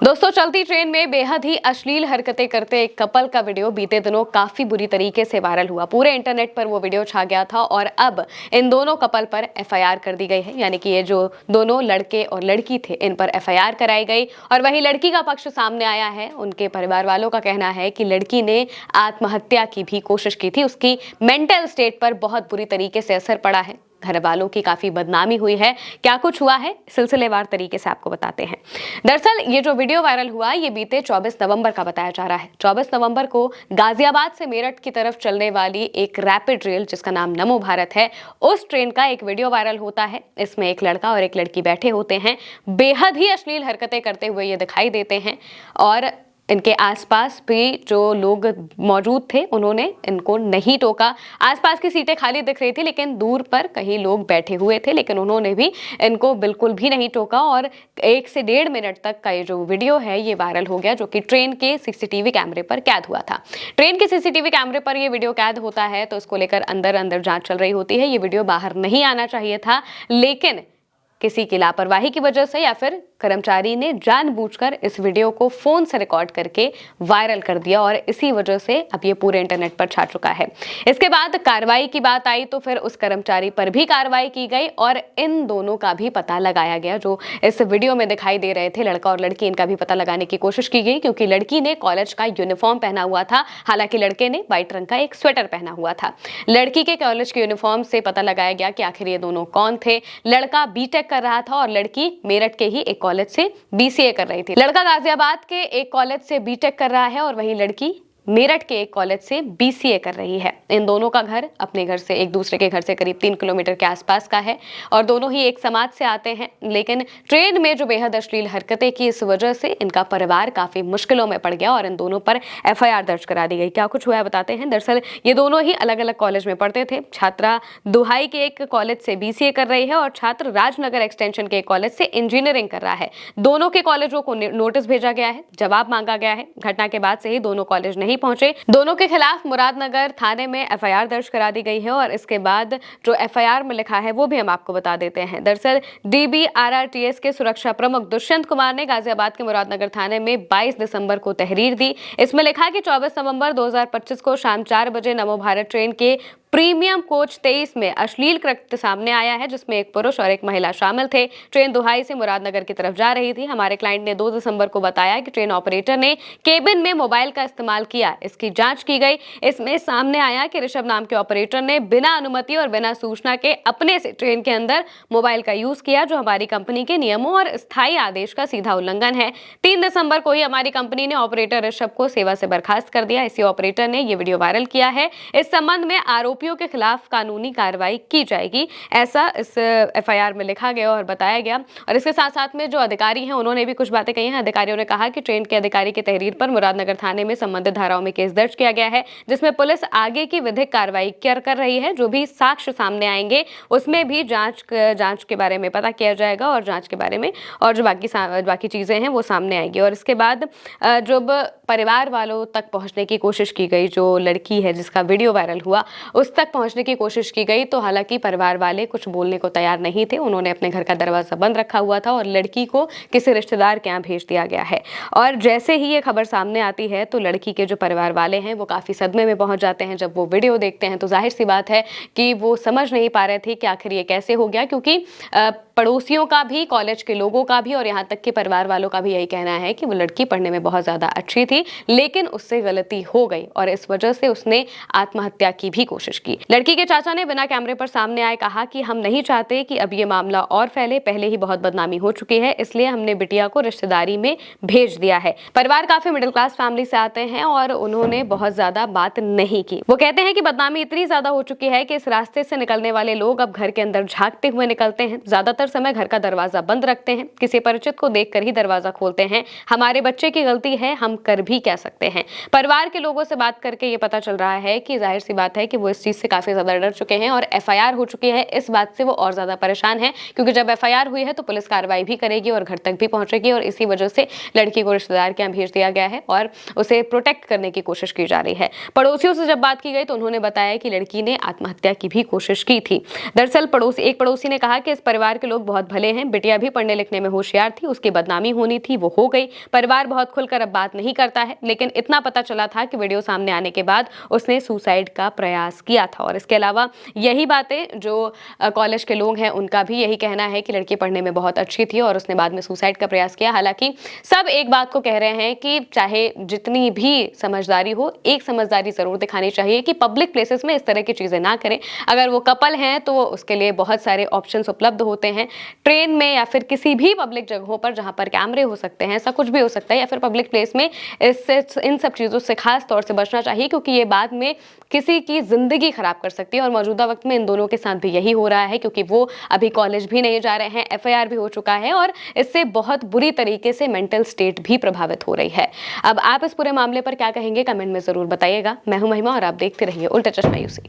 दोस्तों, चलती ट्रेन में बेहद ही अश्लील हरकतें करते एक कपल का वीडियो बीते दिनों काफी बुरी तरीके से वायरल हुआ। पूरे इंटरनेट पर वो वीडियो छा गया था और अब इन दोनों कपल पर एफआईआर कर दी गई है। यानी कि ये जो दोनों लड़के और लड़की थे, इन पर एफआईआर कराई गई और वहीं लड़की का पक्ष सामने आया है। उनके परिवार वालों का कहना है कि लड़की ने आत्महत्या की भी कोशिश की थी। उसकी मेंटल स्टेट पर बहुत बुरी तरीके से असर पड़ा है। घर वालों की काफी बदनामी हुई है। क्या कुछ हुआ है, सिलसिलेवार तरीके से आपको बताते हैं। दरअसल ये जो वीडियो वायरल हुआ, ये बीते 24 नवंबर का बताया जा रहा है। 24 नवंबर को गाजियाबाद से मेरठ की तरफ चलने वाली एक रैपिड रेल, जिसका नाम नमो भारत है, उस ट्रेन का एक वीडियो वायरल होता है। इसमें एक लड़का और एक लड़की बैठे होते हैं। बेहद ही अश्लील हरकतें करते हुए ये दिखाई देते हैं और इनके आसपास भी जो लोग मौजूद थे, उन्होंने इनको नहीं टोका। आसपास की सीटें खाली दिख रही थी, लेकिन दूर पर कहीं लोग बैठे हुए थे, लेकिन उन्होंने भी इनको बिल्कुल भी नहीं टोका। और 1 से 1.5 मिनट तक का ये जो वीडियो है, ये वायरल हो गया, जो कि ट्रेन के सीसीटीवी कैमरे पर कैद हुआ था। ट्रेन के सीसीटीवी कैमरे पर ये वीडियो कैद होता है, तो इसको लेकर अंदर अंदर जांच चल रही होती है। ये वीडियो बाहर नहीं आना चाहिए था, लेकिन किसी की लापरवाही की वजह से या फिर कर्मचारी ने जानबूझकर इस वीडियो को फोन से रिकॉर्ड करके वायरल कर दिया और इसी वजह से अब ये पूरे इंटरनेट पर छा चुका है। इसके बाद कार्रवाई की बात आई तो फिर उस कर्मचारी पर भी कार्रवाई की गई और इन दोनों का भी पता लगाया गया। जो इस वीडियो में दिखाई दे रहे थे, लड़का और लड़की, इनका भी पता लगाने की कोशिश की गई, क्योंकि लड़की ने कॉलेज का यूनिफॉर्म पहना हुआ था, हालांकि लड़के ने व्हाइट रंग का एक स्वेटर पहना हुआ था। लड़की के कॉलेज के यूनिफॉर्म से पता लगाया गया कि आखिर ये दोनों कौन थे। लड़का बीटेक कर रहा था और लड़की मेरठ के ही एक कॉलेज से बीसीए कर रही थी। लड़का गाजियाबाद के एक कॉलेज से बीटेक कर रहा है और वहीं लड़की मेरठ के एक कॉलेज से बीसीए कर रही है। इन दोनों का घर अपने घर से, एक दूसरे के घर से करीब 3 किलोमीटर के आसपास का है और दोनों ही एक समाज से आते हैं। लेकिन ट्रेन में जो बेहद अश्लील हरकतें की, इस वजह से इनका परिवार काफी मुश्किलों में पड़ गया और इन दोनों पर एफआईआर दर्ज करा दी गई। क्या कुछ हुआ है बताते हैं। दरअसल ये दोनों ही अलग अलग कॉलेज में पढ़ते थे। छात्रा दुहाई के एक कॉलेज से बीसीए कर रही है और छात्र राजनगर एक्सटेंशन के एक कॉलेज से इंजीनियरिंग कर रहा है। दोनों के कॉलेजों को नोटिस भेजा गया है, जवाब मांगा गया है। घटना के बाद से ही दोनों कॉलेज नहीं पहुंचे। दोनों के खिलाफ मुरादनगर थाने में एफआईआर दर्ज करा दी गई है और इसके बाद जो एफआईआर में लिखा है वो भी हम आपको बता देते हैं। दरअसल डीबीआरआरटीएस के सुरक्षा प्रमुख दुष्यंत कुमार ने गाजियाबाद के मुरादनगर थाने में 22 दिसंबर को तहरीर दी। इसमें लिखा कि 24 नवंबर 2025 को शाम 4 बजे नमो भारत ट्रेन के प्रीमियम कोच 23 में अश्लील कृत्य सामने आया है, जिसमें एक पुरुष और एक महिला शामिल थे। ट्रेन दुहाई से मुरादनगर की तरफ जा रही थी। हमारे क्लाइंट ने 2 दिसंबर को बताया कि ट्रेन ऑपरेटर ने केबिन में मोबाइल का इस्तेमाल किया। इसकी जांच की गई। इसमें सामने आया कि ऋषभ नाम के ऑपरेटर ने बिना अनुमति और बिना सूचना के अपने से ट्रेन के अंदर मोबाइल का यूज किया, जो हमारी कंपनी के नियमों और स्थायी आदेश का सीधा उल्लंघन है। 3 दिसंबर को ही हमारी कंपनी ने ऑपरेटर ऋषभ को सेवा से बर्खास्त कर दिया। इसी ऑपरेटर ने यह वीडियो वायरल किया है। इस संबंध में आरोपियों के खिलाफ कानूनी कार्रवाई की जाएगी, ऐसा इस एफआईआर में लिखा गया और बताया गया। और इसके साथ साथ में जो अधिकारी हैं, उन्होंने भी कुछ बातें कही हैं। अधिकारियों ने कहा कि ट्रेन के अधिकारी की तहरीर पर मुरादनगर थाने में संबंधित धाराओं में केस दर्ज किया गया है, जिसमें पुलिस आगे की विधिक कार्रवाई कर रही है। जो भी साक्ष्य सामने आएंगे उसमें भी जांच के बारे में पता किया जाएगा और जांच के बारे में और जो बाकी चीजें हैं वो सामने आएंगी। और इसके बाद जब परिवार वालों तक पहुंचने की कोशिश की गई, जो लड़की है जिसका वीडियो वायरल हुआ, उस तक पहुंचने की कोशिश की गई, तो हालांकि परिवार वाले कुछ बोलने को तैयार नहीं थे। उन्होंने अपने घर का दरवाजा बंद रखा हुआ था और लड़की को किसी रिश्तेदार के यहाँ भेज दिया गया है। और जैसे ही ये खबर सामने आती है तो लड़की के जो परिवार वाले हैं वो काफी सदमे में पहुंच जाते हैं। जब वो वीडियो देखते हैं तो जाहिर सी बात है कि वो समझ नहीं पा रहे थे कि आखिर ये कैसे हो गया, क्योंकि पड़ोसियों का भी, कॉलेज के लोगों का भी और यहाँ तक कि परिवार वालों का भी यही कहना है कि वो लड़की पढ़ने में बहुत ज्यादा अच्छी थी, लेकिन उससे गलती हो गई और इस वजह से उसने आत्महत्या की भी कोशिश की। लड़की के चाचा ने बिना कैमरे पर सामने आए कहा कि हम नहीं चाहते कि अब ये मामला और फैले, पहले ही बहुत बदनामी हो चुकी है, इसलिए हमने बिटिया को रिश्तेदारी में भेज दिया है। परिवार काफी मिडिल क्लास फैमिली से आते हैं और उन्होंने बहुत ज्यादा बात नहीं की। वो कहते हैं कि बदनामी इतनी ज्यादा हो चुकी है कि इस रास्ते से निकलने वाले लोग अब घर के अंदर झांकते हुए निकलते हैं। ज्यादातर समय घर का दरवाजा बंद रखते हैं, किसी परिचित को देखकर ही दरवाजा खोलते हैं। हमारे बच्चे की गलती है, हम कर भी कह सकते हैं। परिवार के लोगों से बात करके ये पता चल रहा है कि जाहिर सी बात है कि वो इस चीज़ से काफ़ी ज़्यादा डर चुके हैं और एफआईआर हो चुकी है, इस बात से वो और ज़्यादा परेशान हैं, क्योंकि जब एफआईआर हुई है तो पुलिस कार्रवाई भी करेगी और घर तक भी पहुंचेगी, और इसी वजह से लड़की को रिश्तेदार के यहाँ भेज दिया गया है और उसे प्रोटेक्ट करने की कोशिश की जा रही है। पड़ोसियों से जब बात की गई तो उन्होंने बताया कि लड़की ने आत्महत्या की भी कोशिश की थी। दरअसल एक पड़ोसी ने कहा कि इस परिवार के लोग बहुत भले हैं, बिटिया भी पढ़ने लिखने में होशियार थी, उसकी बदनामी होनी थी वो हो गई। परिवार बहुत खुलकर अब बात नहीं करता है, लेकिन इतना पता चला था कि वीडियो सामने आने के बाद उसने सुसाइड का प्रयास किया था। और इसके अलावा यही बातें जो कॉलेज के लोग हैं उनका भी यही कहना है कि लड़की पढ़ने में बहुत अच्छी थी और उसने बाद में सुसाइड का प्रयास किया। हालांकि सब एक बात को कह रहे हैं कि चाहे जितनी भी समझदारी हो, एक समझदारी जरूर दिखानी चाहिए कि पब्लिक प्लेसेस में इस तरह की चीजें ना करें। अगर वो कपल हैं तो उसके लिए बहुत सारे ऑप्शंस उपलब्ध होते हैं, ट्रेन में या फिर किसी भी पब्लिक जगहों पर जहां पर कैमरे हो सकते हैं, ऐसा कुछ भी हो सकता है, या फिर पब्लिक प्लेस में इससे इन सब चीजों से खास तौर से बचना चाहिए, क्योंकि ये बाद में किसी की जिंदगी खराब कर सकती है। और मौजूदा वक्त में इन दोनों के साथ भी यही हो रहा है, क्योंकि वो अभी कॉलेज भी नहीं जा रहे हैं, एफआईआर भी हो चुका है और इससे बहुत बुरी तरीके से मेंटल स्टेट भी प्रभावित हो रही है। अब आप इस पूरे मामले पर क्या कहेंगे, कमेंट में जरूर बताइएगा। मैं हूं महिमा और आप देखते रहिए उल्टा चश्मा यूसी।